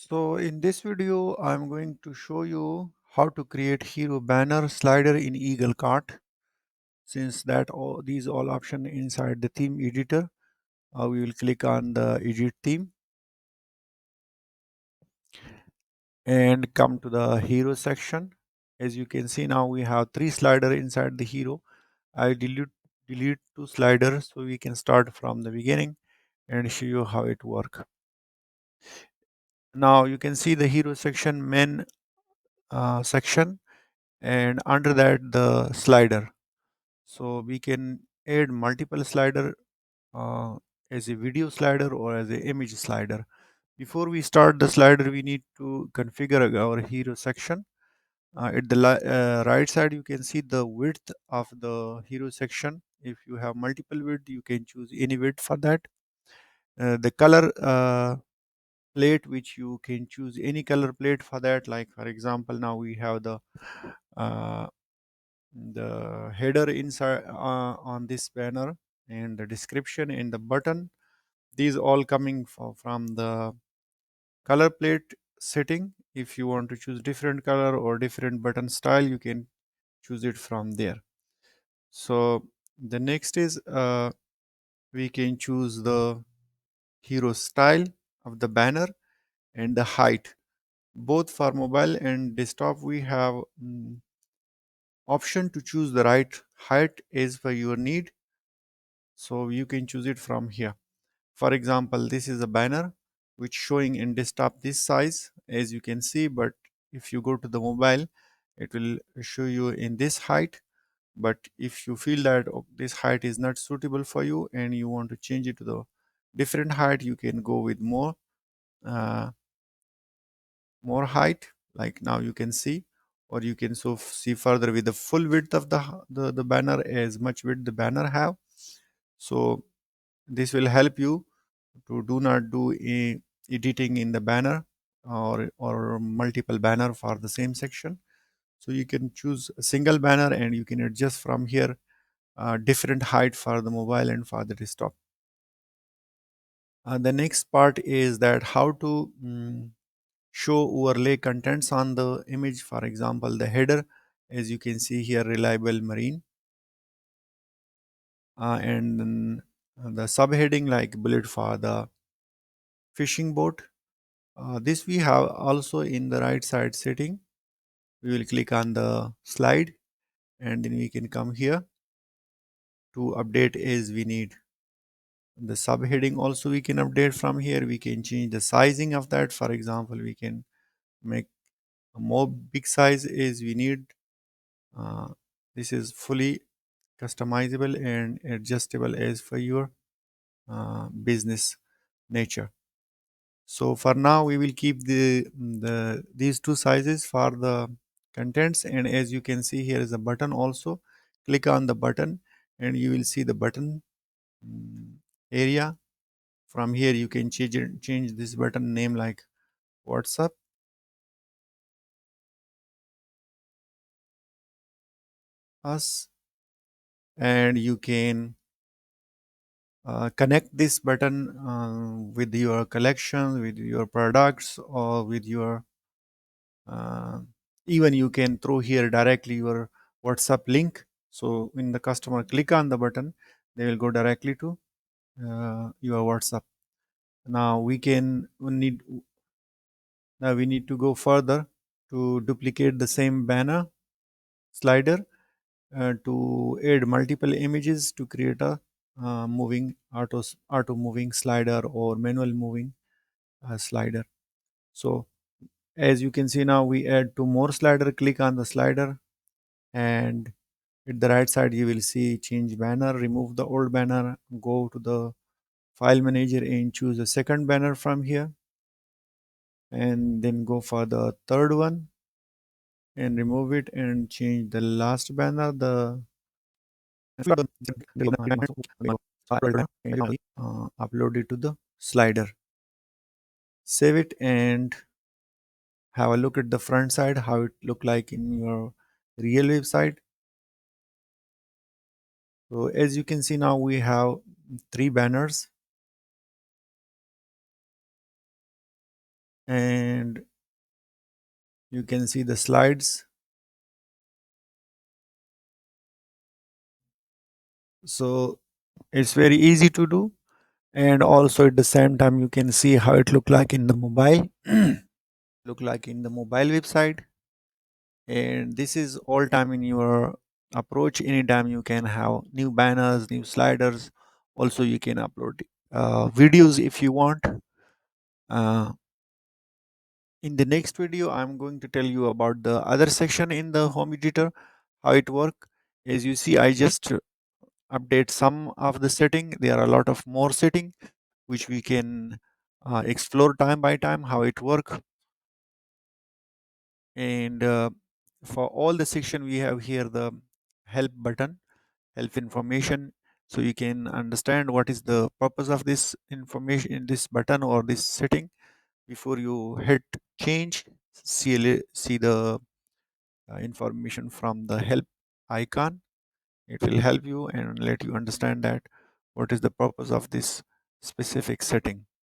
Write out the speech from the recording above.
So in this video, I'm going to show you how to create hero banner slider in Eaglecart. Since these all option inside the theme editor, we will click on the edit theme and come to the hero section. As you can see now, we have three slider inside the hero. I delete two sliders so we can start from the beginning and show you how it work. Now you can see the hero section main section, and under that the slider. So we can add multiple slider uh, as a video slider or as a image slider. Before we start the slider, we need to configure our hero section. At the right side, you can see the width of the hero section. If you have multiple width, you can choose any width for that. The color plate, which you can choose any color plate for that. Like for example, now we have uh, the header inside on this banner, and the description and the button, these all coming from the color plate setting. If you want to choose different color or different button style, you can choose it from there. So the next is we can choose the hero style of the banner and the height. Both for mobile and desktop, we have option to choose the right height as per your need, so you can choose it from here. For example, this is a banner which showing in desktop this size, as you can see, but if you go to the mobile, it will show you in this height. But if you feel that this height is not suitable for you and you want to change it to the different height, you can go with uh, more height, like now you can see, or you can see further with the full width of the banner, as much width the banner have. So this will help you to do not do editing in the banner or multiple banner for the same section. So you can choose a single banner and you can adjust from here different height for the mobile and for the desktop. The next part is that how to show overlay contents on the image. For example, the header, as you can see here, reliable marine, and then the subheading like bullet for the fishing boat. This we have also in the right side setting. We will click on the slide and then we can come here to update as we need. The subheading also we can update from here. We can change the sizing of that. For example, we can make a more big size as we need. Uh, this is fully customizable and adjustable as for your business nature. So for now, we will keep these two sizes for the contents. And as you can see, here is a button also. Click on the button and you will see the button mm, area. From here, you can change this button name like WhatsApp, us, and you can connect this button with your collection, with your products, or with your uh, even you can throw here directly your WhatsApp link. So when the customer click on the button, they will go directly to your WhatsApp. Now we need to go further to duplicate the same banner slider, to add multiple images to create a moving auto moving slider or manual moving slider. So as you can see now, we add two more slider. Click on the slider, and at the right side you will see change banner. Remove the old banner, go to the file manager and choose a second banner from here, and then go for the third one and remove it and change the last banner. The upload it to the slider. Save it and have a look at the front side, how it look like in your real website. So as you can see now, we have three banners. and you can see the slides. So it's very easy to do, and also at the same time you can see how it look like in the mobile look like in the mobile website. And this is all time in your approach. Anytime you can have new banners, new sliders. Also you can upload videos if you want. Uh, in the next video I'm going to tell you about the other section in the home editor, how it work. As you see, I just update some of the setting. There are a lot of more setting which we can explore time by time how it work. And for all the section we have here the help button, help information, so you can understand what is the purpose of this information in this button or this setting. Before you hit change, see the information from the help icon. It will help you and let you understand that what is the purpose of this specific setting.